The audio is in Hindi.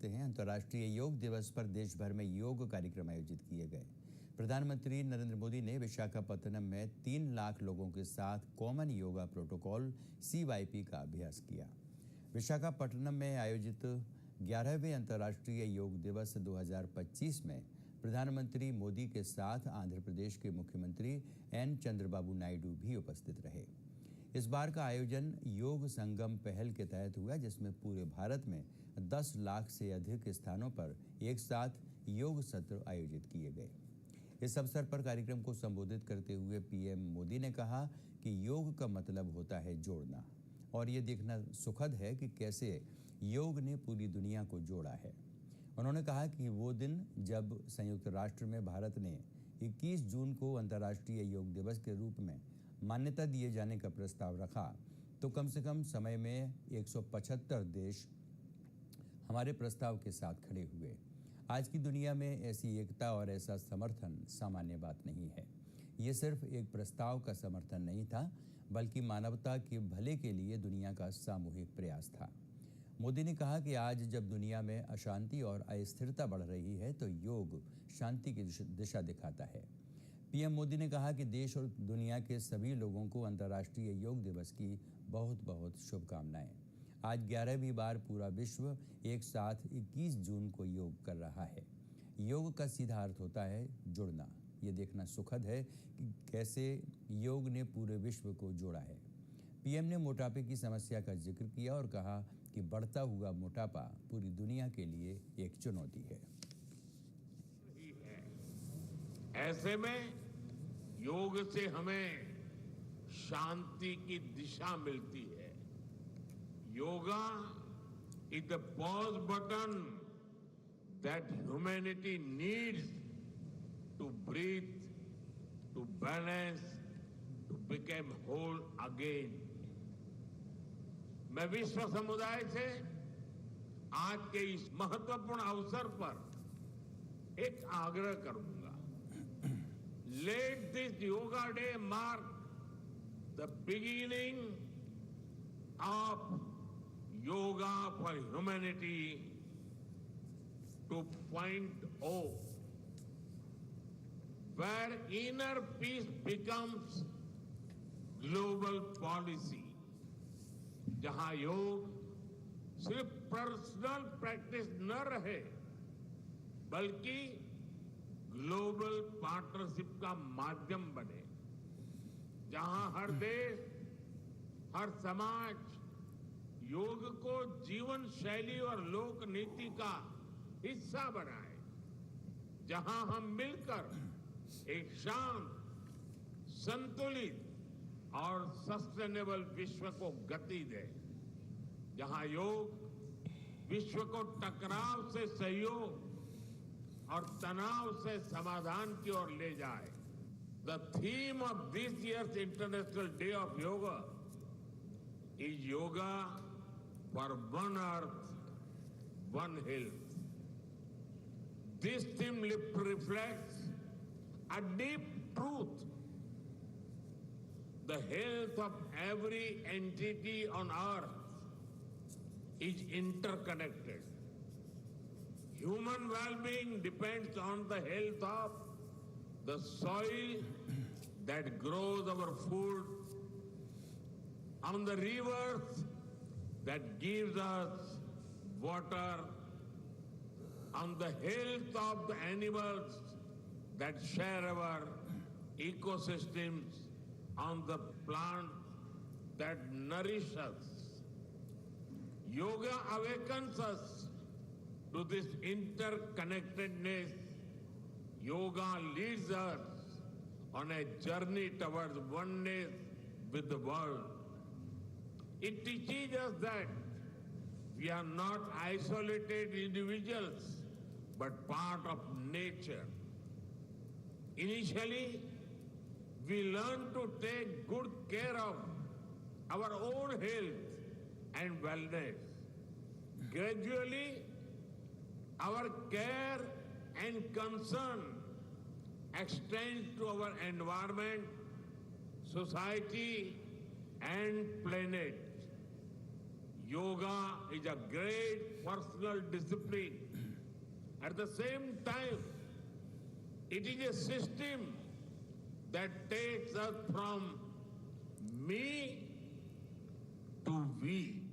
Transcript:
करते हैं। अंतर्राष्ट्रीय योग दिवस पर देश भर में योग कार्यक्रम आयोजित किए गए। प्रधानमंत्री नरेंद्र मोदी ने विशाखापत्तनम में 3 लाख लोगों के साथ कॉमन योगा प्रोटोकॉल CYP का अभ्यास किया। विशाखापट्टनम में आयोजित 11वें अंतर्राष्ट्रीय योग दिवस 2025 में प्रधानमंत्री मोदी के साथ आंध्र प्रदेश के मुख्यमंत्री N. चंद्रबाबू नायडू भी उपस्थित रहे। इस बार का आयोजन योग संगम पहल के तहत हुआ, जिसमें पूरे भारत में 10 लाख से अधिक स्थानों पर एक साथ योग सत्र आयोजित किए गए। इस अवसर पर कार्यक्रम को संबोधित करते हुए PM मोदी ने कहा कि योग का मतलब होता है जोड़ना, और ये देखना सुखद है कि कैसे योग ने पूरी दुनिया को जोड़ा है। उन्होंने कहा कि वो दिन जब संयुक्त राष्ट्र में भारत ने 21 जून को अंतर्राष्ट्रीय योग दिवस के रूप में मान्यता दिए जाने का प्रस्ताव रखा, तो कम से कम समय में 175 देश हमारे प्रस्ताव के साथ खड़े हुए। आज की दुनिया में ऐसी एकता और ऐसा समर्थन सामान्य बात नहीं है। ये सिर्फ एक प्रस्ताव का समर्थन नहीं था, बल्कि मानवता के भले के लिए दुनिया का सामूहिक प्रयास था। मोदी ने कहा कि आज जब दुनिया में अशांति और अस्थिरता बढ़ रही है, तो योग शांति की दिशा दिखाता है। PM मोदी ने कहा कि देश और दुनिया के सभी लोगों को अंतर्राष्ट्रीय योग दिवस की बहुत बहुत शुभकामनाएं। आज 11वीं बार पूरा विश्व एक साथ 21 जून को योग कर रहा है। योग का सीधा अर्थ होता है जुड़ना। ये देखना सुखद है कि कैसे योग ने पूरे विश्व को जोड़ा है। PM ने मोटापे की समस्या का जिक्र किया और कहा कि बढ़ता हुआ मोटापा पूरी दुनिया के लिए एक चुनौती है। ऐसे में योग से हमें शांति की दिशा मिलती है। Yoga is the pause button that humanity needs to breathe, to balance, to become whole again. मैं विश्व समुदाय से आज के इस महत्वपूर्ण अवसर पर एक आग्रह करूंगा। Let this Yoga Day mark the beginning of Yoga for Humanity 2.0, where inner peace becomes global policy, जहां योग सिर्फ पर्सनल प्रैक्टिस न रहे, बल्कि ग्लोबल पार्टनरशिप का माध्यम बने, जहां हर देश, हर समाज योग को जीवन शैली और लोक नीति का हिस्सा बनाए, जहां हम मिलकर एक शांत, संतुलित और सस्टेनेबल विश्व को गति दें, जहां योग विश्व को टकराव से सहयोग और तनाव से समाधान की ओर ले जाए। The theme of this years international day of yoga is yoga for one earth, one health. This theme reflects a deep truth. The health of every entity on earth is interconnected. Human well-being depends on the health of the soil that grows our food, on the rivers that gives us water, on the health of the animals that share our ecosystems, on the plant that nourish us. Yoga awakens us to this interconnectedness. Yoga leads us on a journey towards oneness with the world. It teaches us that we are not isolated individuals, but part of nature. Initially, we learn to take good care of our own health and wellness. Gradually, our care and concern extends to our environment, society, and planet. Yoga is a great personal discipline. At the same time, it is a system that takes us from me to we.